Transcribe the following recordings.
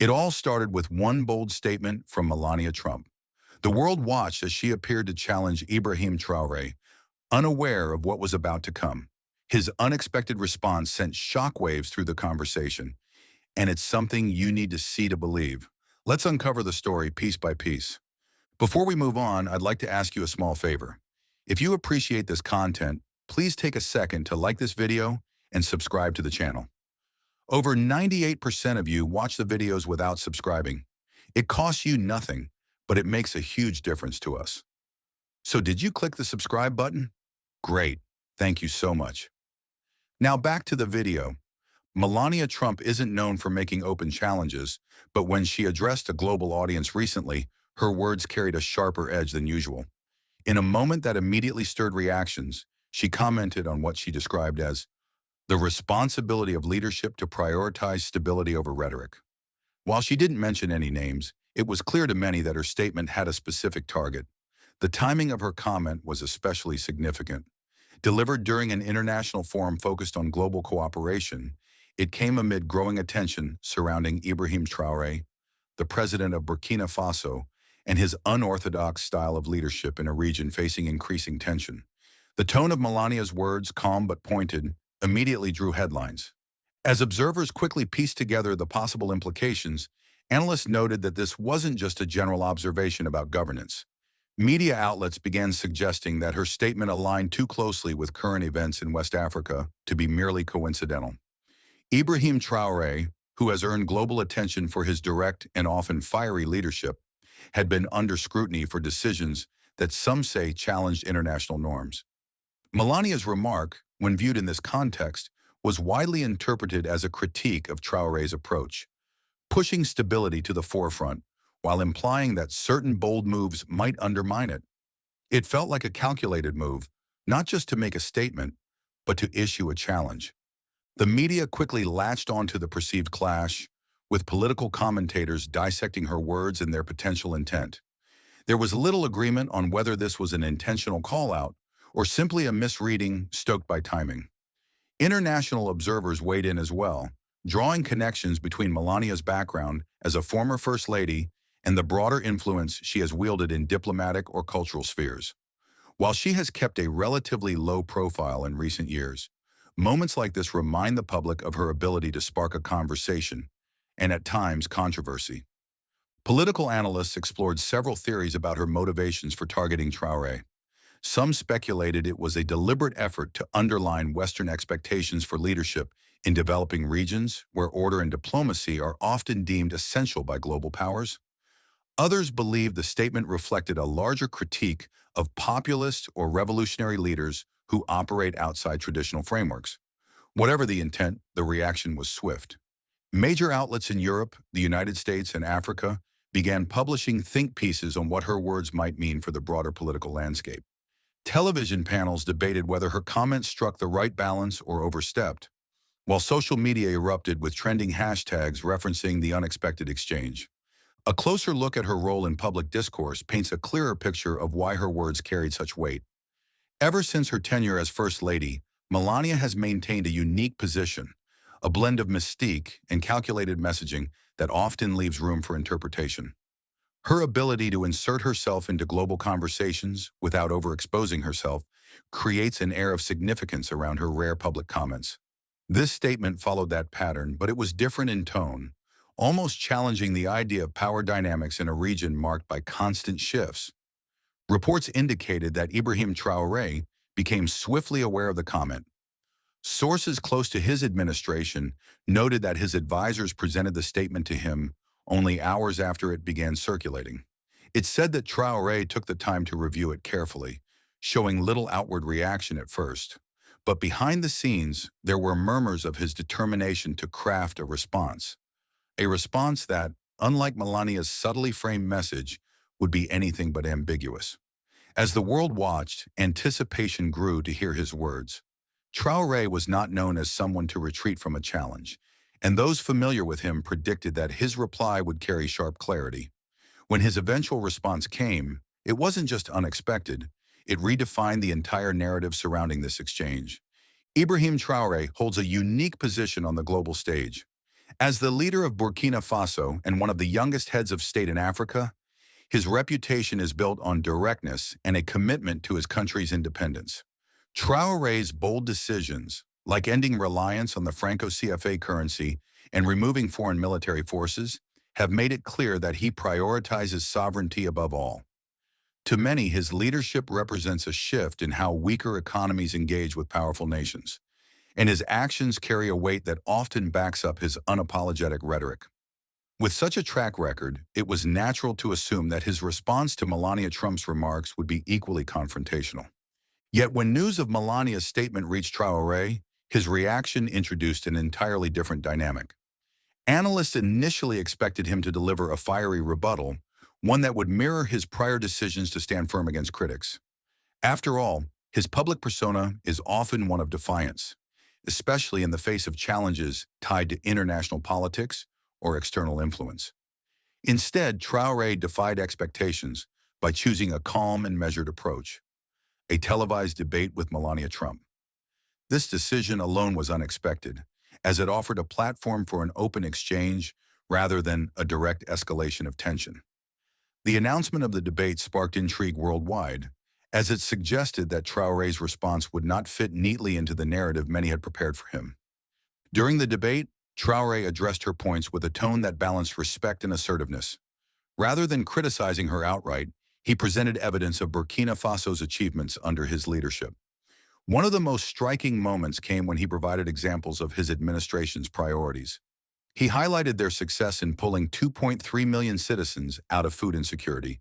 It all started with one bold statement from Melania Trump. The world watched as she appeared to challenge Ibrahim Traoré, unaware of what was about to come. His unexpected response sent shockwaves through the conversation, and it's something you need to see to believe. Let's uncover the story piece by piece. Before we move on, I'd like to ask you a small favor. If you appreciate this content, please take a second to like this video and subscribe to the channel. Over 98% of you watch the videos without subscribing. It costs you nothing, but it makes a huge difference to us. So did you click the subscribe button? Great. Thank you so much. Now back to the video. Melania Trump isn't known for making open challenges, but when she addressed a global audience recently, her words carried a sharper edge than usual. In a moment that immediately stirred reactions, she commented on what she described as the responsibility of leadership to prioritize stability over rhetoric. While she didn't mention any names, it was clear to many that her statement had a specific target. The timing of her comment was especially significant. Delivered during an international forum focused on global cooperation, it came amid growing attention surrounding Ibrahim Traoré, the president of Burkina Faso, and his unorthodox style of leadership in a region facing increasing tension. The tone of Melania's words, calm but pointed, immediately drew headlines. As observers quickly pieced together the possible implications, analysts noted that this wasn't just a general observation about governance. Media outlets began suggesting that her statement aligned too closely with current events in West Africa to be merely coincidental. Ibrahim Traoré, who has earned global attention for his direct and often fiery leadership, had been under scrutiny for decisions that some say challenged international norms. Melania's remark, when viewed in this context, was widely interpreted as a critique of Traoré's approach, pushing stability to the forefront while implying that certain bold moves might undermine it. It felt like a calculated move, not just to make a statement, but to issue a challenge. The media quickly latched onto the perceived clash, with political commentators dissecting her words and their potential intent. There was little agreement on whether this was an intentional call-out or simply a misreading stoked by timing. International observers weighed in as well, drawing connections between Melania's background as a former First Lady and the broader influence she has wielded in diplomatic or cultural spheres. While she has kept a relatively low profile in recent years, moments like this remind the public of her ability to spark a conversation and at times controversy. Political analysts explored several theories about her motivations for targeting Traoré. Some speculated it was a deliberate effort to underline Western expectations for leadership in developing regions where order and diplomacy are often deemed essential by global powers. Others believed the statement reflected a larger critique of populist or revolutionary leaders who operate outside traditional frameworks. Whatever the intent, the reaction was swift. Major outlets in Europe, the United States, and Africa began publishing think pieces on what her words might mean for the broader political landscape. Television panels debated whether her comments struck the right balance or overstepped, while social media erupted with trending hashtags referencing the unexpected exchange. A closer look at her role in public discourse paints a clearer picture of why her words carried such weight. Ever since her tenure as First Lady, Melania has maintained a unique position, a blend of mystique and calculated messaging that often leaves room for interpretation. Her ability to insert herself into global conversations without overexposing herself creates an air of significance around her rare public comments. This statement followed that pattern, but it was different in tone, almost challenging the idea of power dynamics in a region marked by constant shifts. Reports indicated that Ibrahim Traoré became swiftly aware of the comment. Sources close to his administration noted that his advisors presented the statement to him only hours after it began circulating. It's said that Traoré took the time to review it carefully, showing little outward reaction at first. But behind the scenes, there were murmurs of his determination to craft a response that, unlike Melania's subtly framed message, would be anything but ambiguous. As the world watched, anticipation grew to hear his words. Traoré was not known as someone to retreat from a challenge, and those familiar with him predicted that his reply would carry sharp clarity. When his eventual response came, it wasn't just unexpected, it redefined the entire narrative surrounding this exchange. Ibrahim Traoré holds a unique position on the global stage. As the leader of Burkina Faso and one of the youngest heads of state in Africa, his reputation is built on directness and a commitment to his country's independence. Traore's bold decisions, like ending reliance on the Franco CFA currency and removing foreign military forces, have made it clear that he prioritizes sovereignty above all. To many, his leadership represents a shift in how weaker economies engage with powerful nations, and his actions carry a weight that often backs up his unapologetic rhetoric. With such a track record, it was natural to assume that his response to Melania Trump's remarks would be equally confrontational. Yet when news of Melania's statement reached Traore, his reaction introduced an entirely different dynamic. Analysts initially expected him to deliver a fiery rebuttal, one that would mirror his prior decisions to stand firm against critics. After all, his public persona is often one of defiance, especially in the face of challenges tied to international politics or external influence. Instead, Traore defied expectations by choosing a calm and measured approach, a televised debate with Melania Trump. This decision alone was unexpected, as it offered a platform for an open exchange rather than a direct escalation of tension. The announcement of the debate sparked intrigue worldwide, as it suggested that Traore's response would not fit neatly into the narrative many had prepared for him. During the debate, Traore addressed her points with a tone that balanced respect and assertiveness. Rather than criticizing her outright, he presented evidence of Burkina Faso's achievements under his leadership. One of the most striking moments came when he provided examples of his administration's priorities. He highlighted their success in pulling 2.3 million citizens out of food insecurity,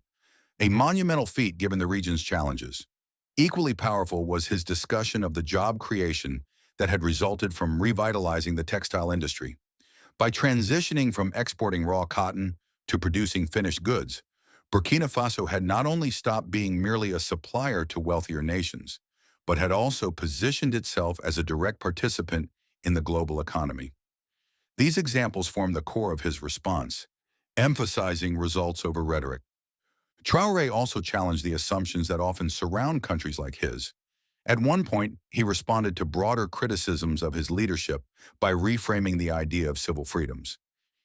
a monumental feat given the region's challenges. Equally powerful was his discussion of the job creation that had resulted from revitalizing the textile industry. By transitioning from exporting raw cotton to producing finished goods, Burkina Faso had not only stopped being merely a supplier to wealthier nations, but had also positioned itself as a direct participant in the global economy. These examples form the core of his response, emphasizing results over rhetoric. Traore also challenged the assumptions that often surround countries like his. At one point, he responded to broader criticisms of his leadership by reframing the idea of civil freedoms.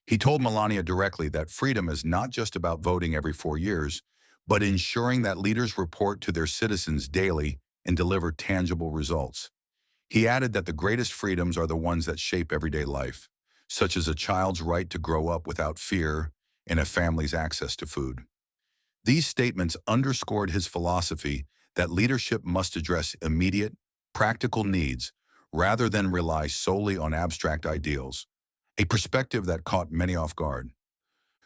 He told Melania directly that freedom is not just about voting every 4 years, but ensuring that leaders report to their citizens daily and deliver tangible results. He added that the greatest freedoms are the ones that shape everyday life, such as a child's right to grow up without fear and a family's access to food. These statements underscored his philosophy that leadership must address immediate, practical needs rather than rely solely on abstract ideals, a perspective that caught many off guard.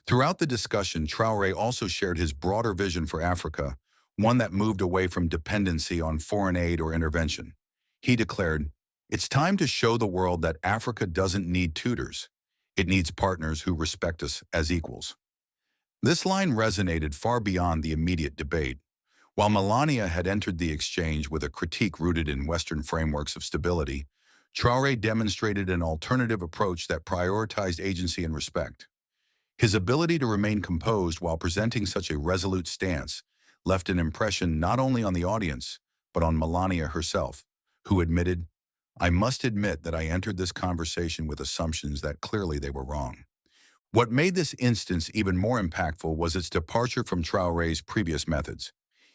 Throughout the discussion, Traore also shared his broader vision for Africa, one that moved away from dependency on foreign aid or intervention. He declared, "It's time to show the world that Africa doesn't need tutors. It needs partners who respect us as equals." This line resonated far beyond the immediate debate. While Melania had entered the exchange with a critique rooted in Western frameworks of stability, Traore demonstrated an alternative approach that prioritized agency and respect. His ability to remain composed while presenting such a resolute stance left an impression not only on the audience, but on Melania herself, who admitted, "I must admit that I entered this conversation with assumptions that clearly they were wrong." What made this instance even more impactful was its departure from Traore's previous methods.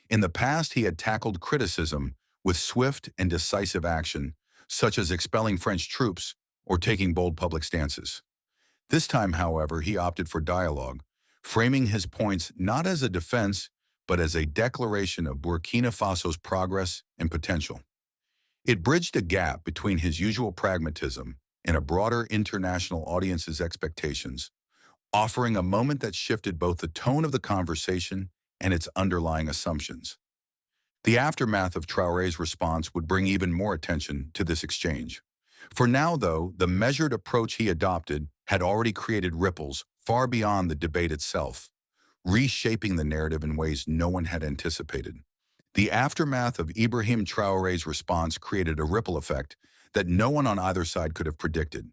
In the past, he had tackled criticism with swift and decisive action, such as expelling French troops or taking bold public stances. This time, however, he opted for dialogue, framing his points not as a defense, but as a declaration of Burkina Faso's progress and potential. It bridged a gap between his usual pragmatism and a broader international audience's expectations, offering a moment that shifted both the tone of the conversation and its underlying assumptions. The aftermath of Traore's response would bring even more attention to this exchange. For now, though, the measured approach he adopted had already created ripples far beyond the debate itself, reshaping the narrative in ways no one had anticipated. The aftermath of Ibrahim Traore's response created a ripple effect that no one on either side could have predicted.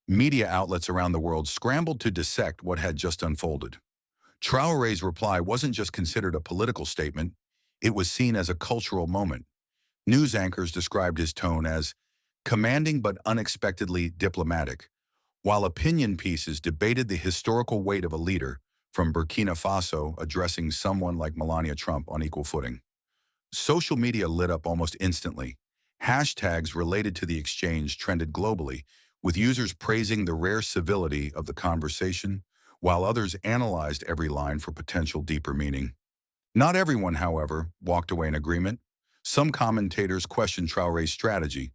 Media outlets around the world scrambled to dissect what had just unfolded. Traore's reply wasn't just considered a political statement, it was seen as a cultural moment. News anchors described his tone as commanding but unexpectedly diplomatic, while opinion pieces debated the historical weight of a leader, from Burkina Faso addressing someone like Melania Trump on equal footing. Social media lit up almost instantly. Hashtags related to the exchange trended globally, with users praising the rare civility of the conversation, while others analyzed every line for potential deeper meaning. Not everyone, however, walked away in agreement. Some commentators questioned Traore's strategy.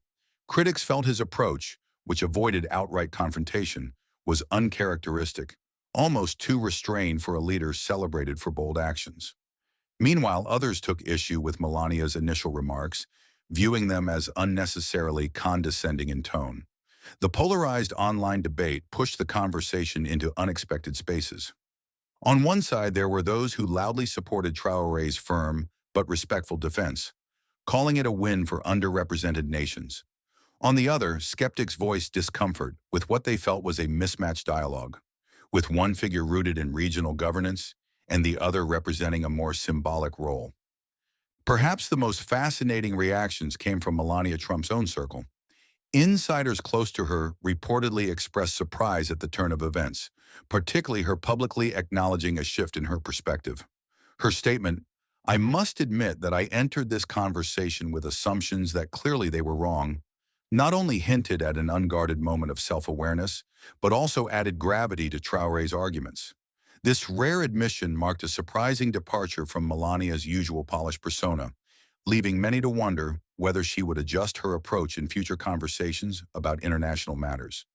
Critics felt his approach, which avoided outright confrontation, was uncharacteristic, almost too restrained for a leader celebrated for bold actions. Meanwhile, others took issue with Melania's initial remarks, viewing them as unnecessarily condescending in tone. The polarized online debate pushed the conversation into unexpected spaces. On one side, there were those who loudly supported Traore's firm but respectful defense, calling it a win for underrepresented nations. On the other, skeptics voiced discomfort with what they felt was a mismatched dialogue, with one figure rooted in regional governance and the other representing a more symbolic role. Perhaps the most fascinating reactions came from Melania Trump's own circle. Insiders close to her reportedly expressed surprise at the turn of events, particularly her publicly acknowledging a shift in her perspective. Her statement, "I must admit that I entered this conversation with assumptions that clearly they were wrong," not only hinted at an unguarded moment of self-awareness, but also added gravity to Traore's arguments. This rare admission marked a surprising departure from Melania's usual polished persona, leaving many to wonder whether she would adjust her approach in future conversations about international matters.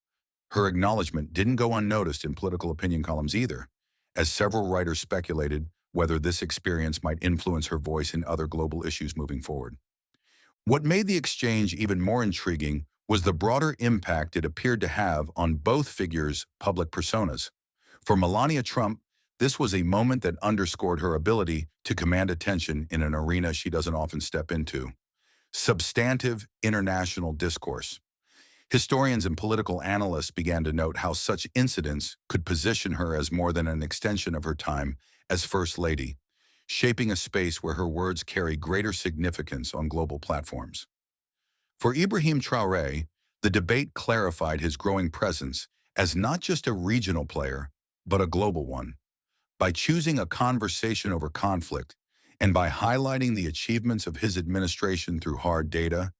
Her acknowledgement didn't go unnoticed in political opinion columns either, as several writers speculated whether this experience might influence her voice in other global issues moving forward. What made the exchange even more intriguing was the broader impact it appeared to have on both figures' public personas. For Melania Trump, this was a moment that underscored her ability to command attention in an arena she doesn't often step into: substantive international discourse. Historians and political analysts began to note how such incidents could position her as more than an extension of her time as First Lady, shaping a space where her words carry greater significance on global platforms. For Ibrahim Traoré, the debate clarified his growing presence as not just a regional player, but a global one. By choosing a conversation over conflict, and by highlighting the achievements of his administration through hard data,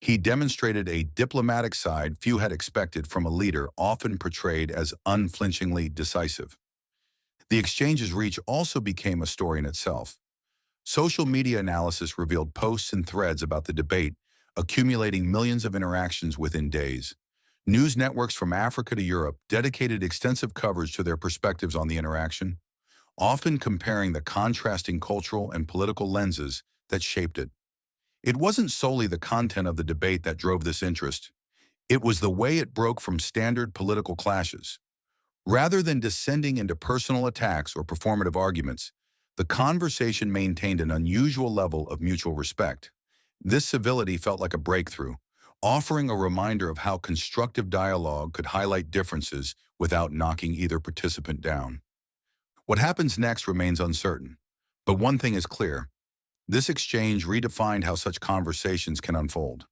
he demonstrated a diplomatic side few had expected from a leader often portrayed as unflinchingly decisive. The exchange's reach also became a story in itself. Social media analysis revealed posts and threads about the debate, accumulating millions of interactions within days. News networks from Africa to Europe dedicated extensive coverage to their perspectives on the interaction, often comparing the contrasting cultural and political lenses that shaped it. It wasn't solely the content of the debate that drove this interest. It was the way it broke from standard political clashes. Rather than descending into personal attacks or performative arguments, the conversation maintained an unusual level of mutual respect. This civility felt like a breakthrough, offering a reminder of how constructive dialogue could highlight differences without knocking either participant down. What happens next remains uncertain, but one thing is clear: this exchange redefined how such conversations can unfold.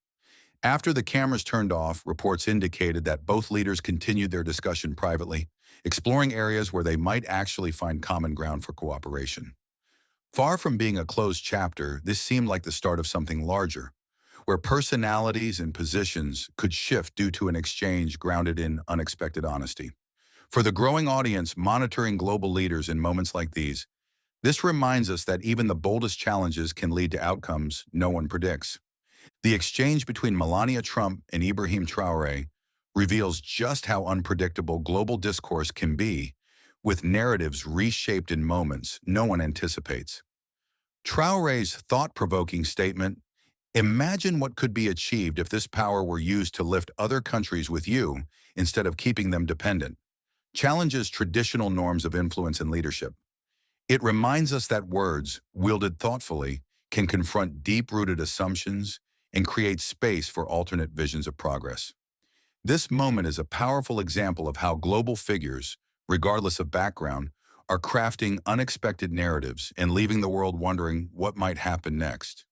After the cameras turned off, reports indicated that both leaders continued their discussion privately, exploring areas where they might actually find common ground for cooperation. Far from being a closed chapter, this seemed like the start of something larger, where personalities and positions could shift due to an exchange grounded in unexpected honesty. For the growing audience monitoring global leaders in moments like these, this reminds us that even the boldest challenges can lead to outcomes no one predicts. The exchange between Melania Trump and Ibrahim Traoré reveals just how unpredictable global discourse can be, with narratives reshaped in moments no one anticipates. Traoré's thought-provoking statement, "Imagine what could be achieved if this power were used to lift other countries with you instead of keeping them dependent," challenges traditional norms of influence and leadership. It reminds us that words, wielded thoughtfully, can confront deep-rooted assumptions and create space for alternate visions of progress. This moment is a powerful example of how global figures, regardless of background, are crafting unexpected narratives and leaving the world wondering what might happen next.